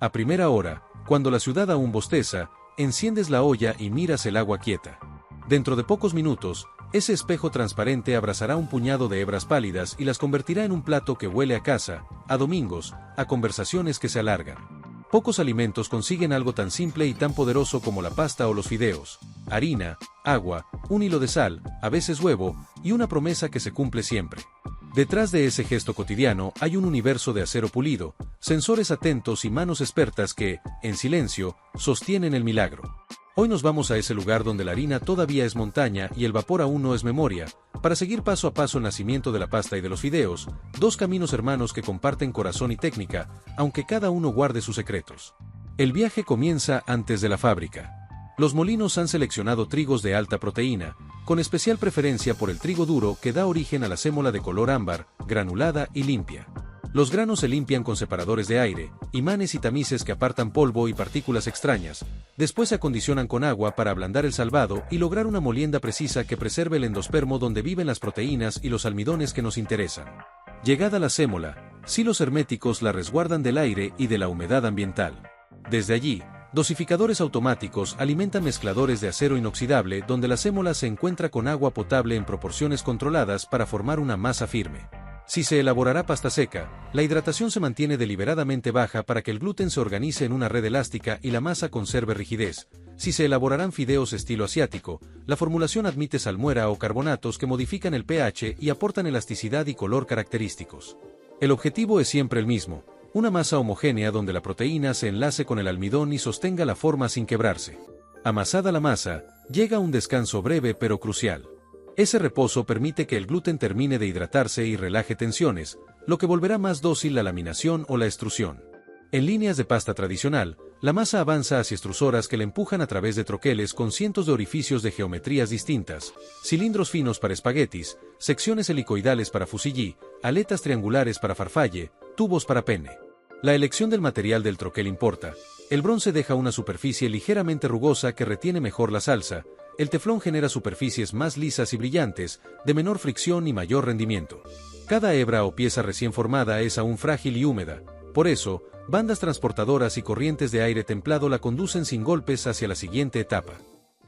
A primera hora, cuando la ciudad aún bosteza, enciendes la olla y miras el agua quieta. Dentro de pocos minutos, ese espejo transparente abrazará un puñado de hebras pálidas y las convertirá en un plato que huele a casa, a domingos, a conversaciones que se alargan. Pocos alimentos consiguen algo tan simple y tan poderoso como la pasta o los fideos: harina, agua, un hilo de sal, a veces huevo, y una promesa que se cumple siempre. Detrás de ese gesto cotidiano hay un universo de acero pulido, sensores atentos y manos expertas que, en silencio, sostienen el milagro. Hoy nos vamos a ese lugar donde la harina todavía es montaña y el vapor aún no es memoria, para seguir paso a paso el nacimiento de la pasta y de los fideos, dos caminos hermanos que comparten corazón y técnica, aunque cada uno guarde sus secretos. El viaje comienza antes de la fábrica. Los molinos han seleccionado trigos de alta proteína, con especial preferencia por el trigo duro que da origen a la sémola de color ámbar, granulada y limpia. Los granos se limpian con separadores de aire, imanes y tamices que apartan polvo y partículas extrañas. Después se acondicionan con agua para ablandar el salvado y lograr una molienda precisa que preserve el endospermo donde viven las proteínas y los almidones que nos interesan. Llegada la sémola, silos herméticos la resguardan del aire y de la humedad ambiental. Desde allí, dosificadores automáticos alimentan mezcladores de acero inoxidable donde la sémola se encuentra con agua potable en proporciones controladas para formar una masa firme. Si se elaborará pasta seca, la hidratación se mantiene deliberadamente baja para que el gluten se organice en una red elástica y la masa conserve rigidez. Si se elaborarán fideos estilo asiático, la formulación admite salmuera o carbonatos que modifican el pH y aportan elasticidad y color característicos. El objetivo es siempre el mismo: una masa homogénea donde la proteína se enlace con el almidón y sostenga la forma sin quebrarse. Amasada la masa, llega un descanso breve pero crucial. Ese reposo permite que el gluten termine de hidratarse y relaje tensiones, lo que volverá más dócil la laminación o la extrusión. En líneas de pasta tradicional, la masa avanza hacia extrusoras que la empujan a través de troqueles con cientos de orificios de geometrías distintas: cilindros finos para espaguetis, secciones helicoidales para fusilli, aletas triangulares para farfalle, tubos para penne. La elección del material del troquel importa. El bronce deja una superficie ligeramente rugosa que retiene mejor la salsa. El teflón genera superficies más lisas y brillantes, de menor fricción y mayor rendimiento. Cada hebra o pieza recién formada es aún frágil y húmeda. Por eso, bandas transportadoras y corrientes de aire templado la conducen sin golpes hacia la siguiente etapa.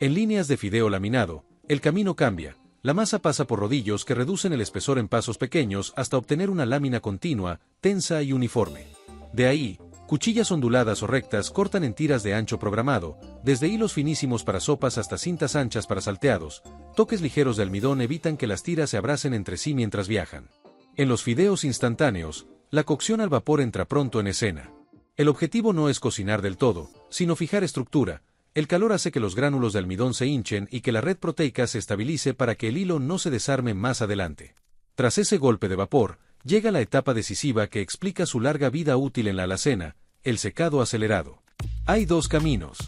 En líneas de fideo laminado, el camino cambia. La masa pasa por rodillos que reducen el espesor en pasos pequeños hasta obtener una lámina continua, tensa y uniforme. De ahí, cuchillas onduladas o rectas cortan en tiras de ancho programado, desde hilos finísimos para sopas hasta cintas anchas para salteados. Toques ligeros de almidón evitan que las tiras se abracen entre sí mientras viajan. En los fideos instantáneos, la cocción al vapor entra pronto en escena. El objetivo no es cocinar del todo, sino fijar estructura. El calor hace que los gránulos de almidón se hinchen y que la red proteica se estabilice para que el hilo no se desarme más adelante. Tras ese golpe de vapor, llega la etapa decisiva que explica su larga vida útil en la alacena: el secado acelerado. Hay dos caminos.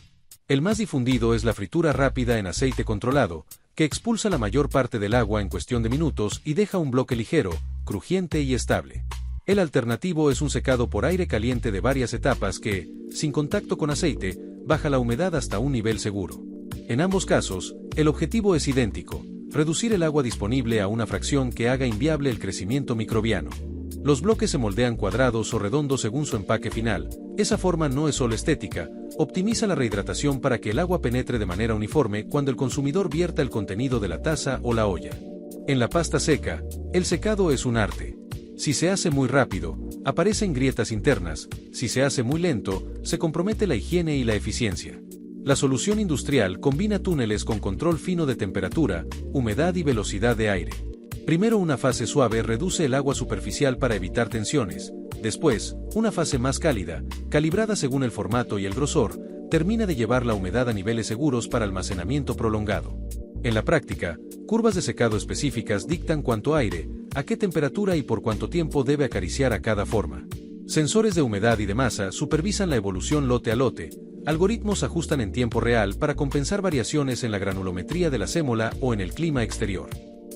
El más difundido es la fritura rápida en aceite controlado, que expulsa la mayor parte del agua en cuestión de minutos y deja un bloque ligero, crujiente y estable. El alternativo es un secado por aire caliente de varias etapas que, sin contacto con aceite, baja la humedad hasta un nivel seguro. En ambos casos, el objetivo es idéntico: reducir el agua disponible a una fracción que haga inviable el crecimiento microbiano. Los bloques se moldean cuadrados o redondos según su empaque final. Esa forma no es solo estética, optimiza la rehidratación para que el agua penetre de manera uniforme cuando el consumidor vierta el contenido de la taza o la olla. En la pasta seca, el secado es un arte. Si se hace muy rápido, aparecen grietas internas; si se hace muy lento, se compromete la higiene y la eficiencia. La solución industrial combina túneles con control fino de temperatura, humedad y velocidad de aire. Primero, una fase suave reduce el agua superficial para evitar tensiones. Después, una fase más cálida, calibrada según el formato y el grosor, termina de llevar la humedad a niveles seguros para almacenamiento prolongado. En la práctica, curvas de secado específicas dictan cuánto aire, a qué temperatura y por cuánto tiempo debe acariciar a cada forma. Sensores de humedad y de masa supervisan la evolución lote a lote. Algoritmos ajustan en tiempo real para compensar variaciones en la granulometría de la sémola o en el clima exterior.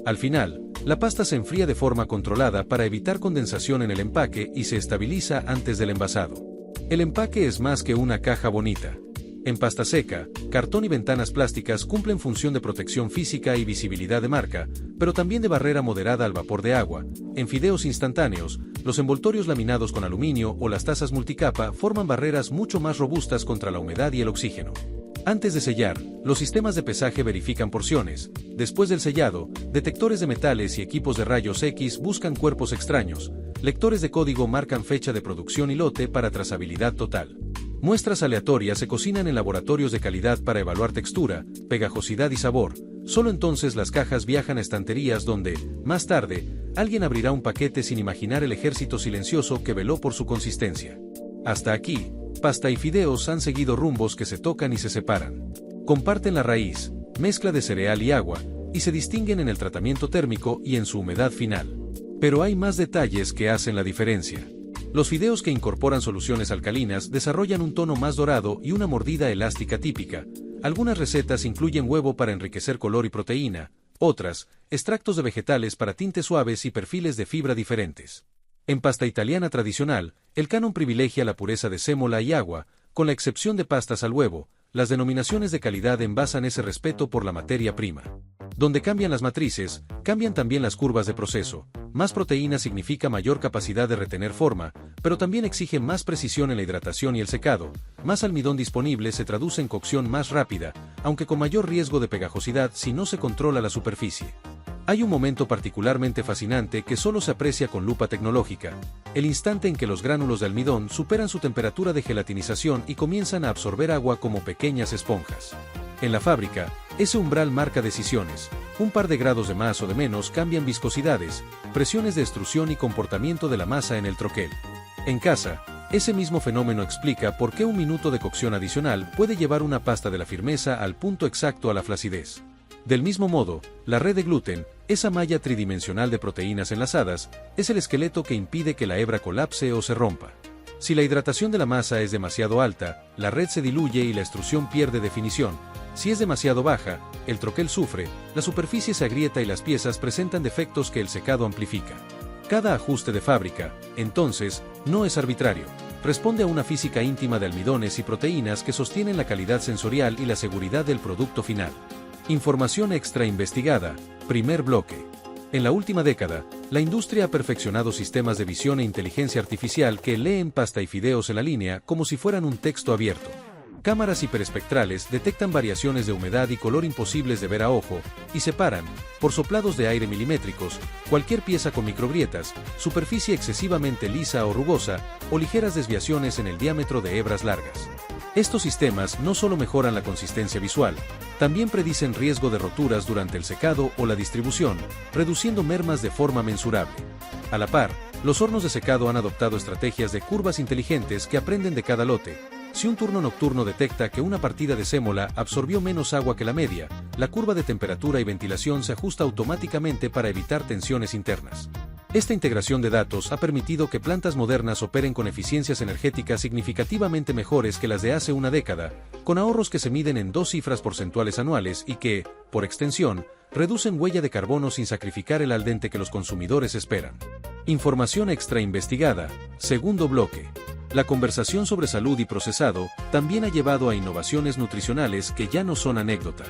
Al final, la pasta se enfría de forma controlada para evitar condensación en el empaque y se estabiliza antes del envasado. El empaque es más que una caja bonita. En pasta seca, cartón y ventanas plásticas cumplen función de protección física y visibilidad de marca, pero también de barrera moderada al vapor de agua. En fideos instantáneos, los envoltorios laminados con aluminio o las tazas multicapa forman barreras mucho más robustas contra la humedad y el oxígeno. Antes de sellar, los sistemas de pesaje verifican porciones. Después del sellado, detectores de metales y equipos de rayos X buscan cuerpos extraños. Lectores de código marcan fecha de producción y lote para trazabilidad total. Muestras aleatorias se cocinan en laboratorios de calidad para evaluar textura, pegajosidad y sabor. Solo entonces las cajas viajan a estanterías donde, más tarde, alguien abrirá un paquete sin imaginar el ejército silencioso que veló por su consistencia. Hasta aquí, pasta y fideos han seguido rumbos que se tocan y se separan. Comparten la raíz, mezcla de cereal y agua, y se distinguen en el tratamiento térmico y en su humedad final. Pero hay más detalles que hacen la diferencia. Los fideos que incorporan soluciones alcalinas desarrollan un tono más dorado y una mordida elástica típica. Algunas recetas incluyen huevo para enriquecer color y proteína, otras, extractos de vegetales para tintes suaves y perfiles de fibra diferentes. En pasta italiana tradicional, el canon privilegia la pureza de sémola y agua, con la excepción de pastas al huevo. Las denominaciones de calidad envasan ese respeto por la materia prima. Donde cambian las matrices, cambian también las curvas de proceso. Más proteína significa mayor capacidad de retener forma, pero también exige más precisión en la hidratación y el secado. Más almidón disponible se traduce en cocción más rápida, aunque con mayor riesgo de pegajosidad si no se controla la superficie. Hay un momento particularmente fascinante que solo se aprecia con lupa tecnológica, el instante en que los gránulos de almidón superan su temperatura de gelatinización y comienzan a absorber agua como pequeñas esponjas. En la fábrica, ese umbral marca decisiones. Un par de grados de más o de menos cambian viscosidades, presiones de extrusión y comportamiento de la masa en el troquel. En casa, ese mismo fenómeno explica por qué un minuto de cocción adicional puede llevar una pasta de la firmeza al punto exacto a la flacidez. Del mismo modo, la red de gluten, esa malla tridimensional de proteínas enlazadas, es el esqueleto que impide que la hebra colapse o se rompa. Si la hidratación de la masa es demasiado alta, la red se diluye y la extrusión pierde definición. Si es demasiado baja, el troquel sufre, la superficie se agrieta y las piezas presentan defectos que el secado amplifica. Cada ajuste de fábrica, entonces, no es arbitrario. Responde a una física íntima de almidones y proteínas que sostienen la calidad sensorial y la seguridad del producto final. Información extra investigada, primer bloque. En la última década, la industria ha perfeccionado sistemas de visión e inteligencia artificial que leen pasta y fideos en la línea como si fueran un texto abierto. Cámaras hiperespectrales detectan variaciones de humedad y color imposibles de ver a ojo, y separan, por soplados de aire milimétricos, cualquier pieza con microgrietas, superficie excesivamente lisa o rugosa, o ligeras desviaciones en el diámetro de hebras largas. Estos sistemas no solo mejoran la consistencia visual, también predicen riesgo de roturas durante el secado o la distribución, reduciendo mermas de forma mensurable. A la par, los hornos de secado han adoptado estrategias de curvas inteligentes que aprenden de cada lote. Si un turno nocturno detecta que una partida de sémola absorbió menos agua que la media, la curva de temperatura y ventilación se ajusta automáticamente para evitar tensiones internas. Esta integración de datos ha permitido que plantas modernas operen con eficiencias energéticas significativamente mejores que las de hace una década, con ahorros que se miden en 2 cifras porcentuales anuales y que, por extensión, reducen huella de carbono sin sacrificar el al dente que los consumidores esperan. Información extra investigada, segundo bloque. La conversación sobre salud y procesado también ha llevado a innovaciones nutricionales que ya no son anécdota.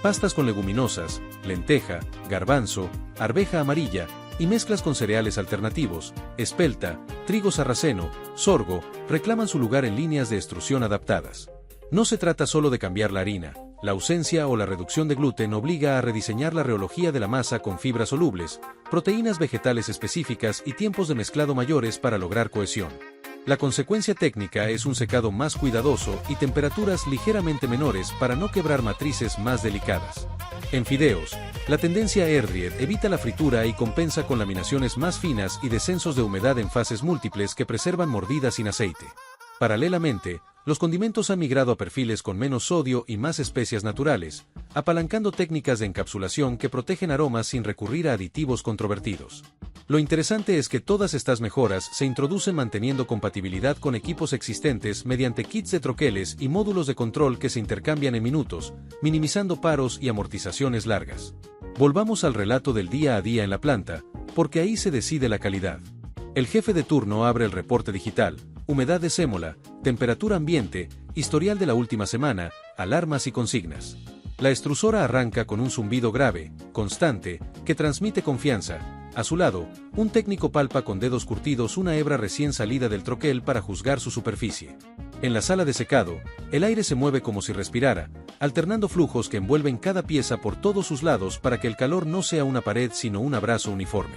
Pastas con leguminosas, lenteja, garbanzo, arveja amarilla, y mezclas con cereales alternativos, espelta, trigo sarraceno, sorgo, reclaman su lugar en líneas de extrusión adaptadas. No se trata solo de cambiar la harina, la ausencia o la reducción de gluten obliga a rediseñar la reología de la masa con fibras solubles, proteínas vegetales específicas y tiempos de mezclado mayores para lograr cohesión. La consecuencia técnica es un secado más cuidadoso y temperaturas ligeramente menores para no quebrar matrices más delicadas. En fideos, la tendencia Erdried evita la fritura y compensa con laminaciones más finas y descensos de humedad en fases múltiples que preservan mordidas sin aceite. Paralelamente, los condimentos han migrado a perfiles con menos sodio y más especias naturales, apalancando técnicas de encapsulación que protegen aromas sin recurrir a aditivos controvertidos. Lo interesante es que todas estas mejoras se introducen manteniendo compatibilidad con equipos existentes mediante kits de troqueles y módulos de control que se intercambian en minutos, minimizando paros y amortizaciones largas. Volvamos al relato del día a día en la planta, porque ahí se decide la calidad. El jefe de turno abre el reporte digital, humedad de sémola, temperatura ambiente, historial de la última semana, alarmas y consignas. La extrusora arranca con un zumbido grave, constante, que transmite confianza. A su lado, un técnico palpa con dedos curtidos una hebra recién salida del troquel para juzgar su superficie. En la sala de secado, el aire se mueve como si respirara, alternando flujos que envuelven cada pieza por todos sus lados para que el calor no sea una pared sino un abrazo uniforme.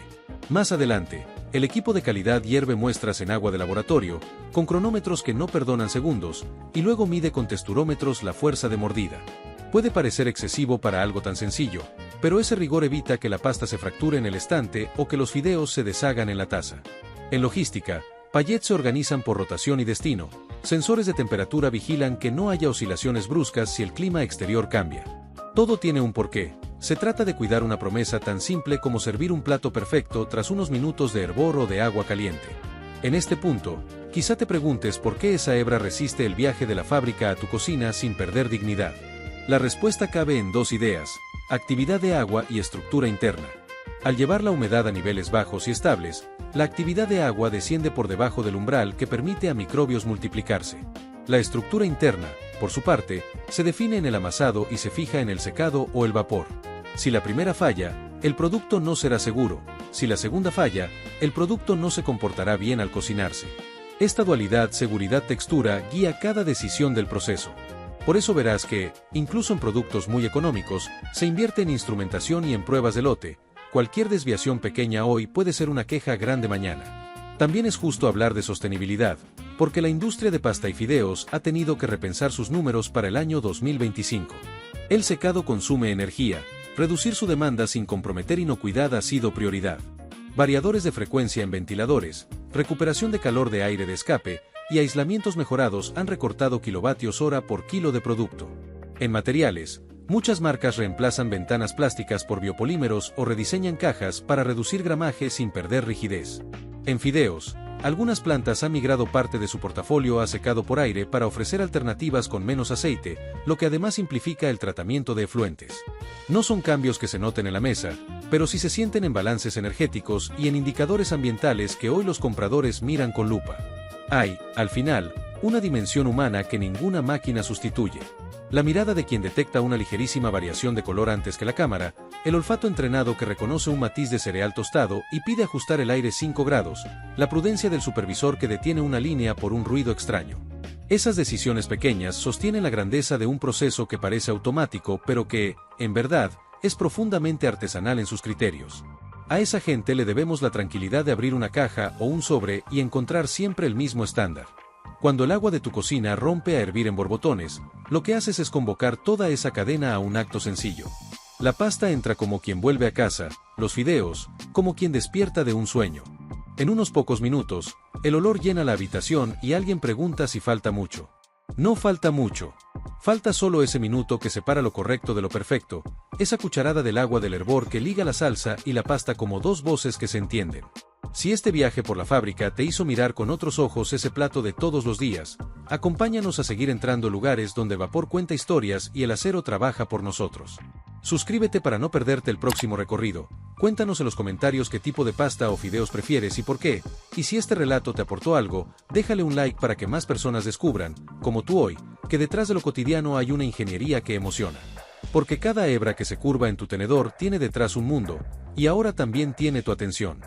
Más adelante, el equipo de calidad hierve muestras en agua de laboratorio, con cronómetros que no perdonan segundos, y luego mide con texturómetros la fuerza de mordida. Puede parecer excesivo para algo tan sencillo, pero ese rigor evita que la pasta se fracture en el estante o que los fideos se deshagan en la taza. En logística, pallets se organizan por rotación y destino. Sensores de temperatura vigilan que no haya oscilaciones bruscas si el clima exterior cambia. Todo tiene un porqué. Se trata de cuidar una promesa tan simple como servir un plato perfecto tras unos minutos de hervor o de agua caliente. En este punto, quizá te preguntes por qué esa hebra resiste el viaje de la fábrica a tu cocina sin perder dignidad. La respuesta cabe en dos ideas: actividad de agua y estructura interna. Al llevar la humedad a niveles bajos y estables, la actividad de agua desciende por debajo del umbral que permite a microbios multiplicarse. La estructura interna, por su parte, se define en el amasado y se fija en el secado o el vapor. Si la primera falla, el producto no será seguro. Si la segunda falla, el producto no se comportará bien al cocinarse. Esta dualidad seguridad-textura guía cada decisión del proceso. Por eso verás que, incluso en productos muy económicos, se invierte en instrumentación y en pruebas de lote. Cualquier desviación pequeña hoy puede ser una queja grande mañana. También es justo hablar de sostenibilidad, porque la industria de pasta y fideos ha tenido que repensar sus números para el año 2025. El secado consume energía, reducir su demanda sin comprometer inocuidad ha sido prioridad. Variadores de frecuencia en ventiladores, recuperación de calor de aire de escape y aislamientos mejorados han recortado kilovatios hora por kilo de producto. En materiales, muchas marcas reemplazan ventanas plásticas por biopolímeros o rediseñan cajas para reducir gramaje sin perder rigidez. En fideos, algunas plantas han migrado parte de su portafolio a secado por aire para ofrecer alternativas con menos aceite, lo que además simplifica el tratamiento de efluentes. No son cambios que se noten en la mesa, pero sí se sienten en balances energéticos y en indicadores ambientales que hoy los compradores miran con lupa. Hay, al final, una dimensión humana que ninguna máquina sustituye. La mirada de quien detecta una ligerísima variación de color antes que la cámara, el olfato entrenado que reconoce un matiz de cereal tostado y pide ajustar el aire 5 grados, la prudencia del supervisor que detiene una línea por un ruido extraño. Esas decisiones pequeñas sostienen la grandeza de un proceso que parece automático pero que, en verdad, es profundamente artesanal en sus criterios. A esa gente le debemos la tranquilidad de abrir una caja o un sobre y encontrar siempre el mismo estándar. Cuando el agua de tu cocina rompe a hervir en borbotones, lo que haces es convocar toda esa cadena a un acto sencillo. La pasta entra como quien vuelve a casa, los fideos, como quien despierta de un sueño. En unos pocos minutos, el olor llena la habitación y alguien pregunta si falta mucho. No falta mucho. Falta solo ese minuto que separa lo correcto de lo perfecto, esa cucharada del agua del hervor que liga la salsa y la pasta como dos voces que se entienden. Si este viaje por la fábrica te hizo mirar con otros ojos ese plato de todos los días, acompáñanos a seguir entrando lugares donde el vapor cuenta historias y el acero trabaja por nosotros. Suscríbete para no perderte el próximo recorrido. Cuéntanos en los comentarios qué tipo de pasta o fideos prefieres y por qué, y si este relato te aportó algo, déjale un like para que más personas descubran, como tú hoy, que detrás de lo cotidiano hay una ingeniería que emociona. Porque cada hebra que se curva en tu tenedor tiene detrás un mundo, y ahora también tiene tu atención.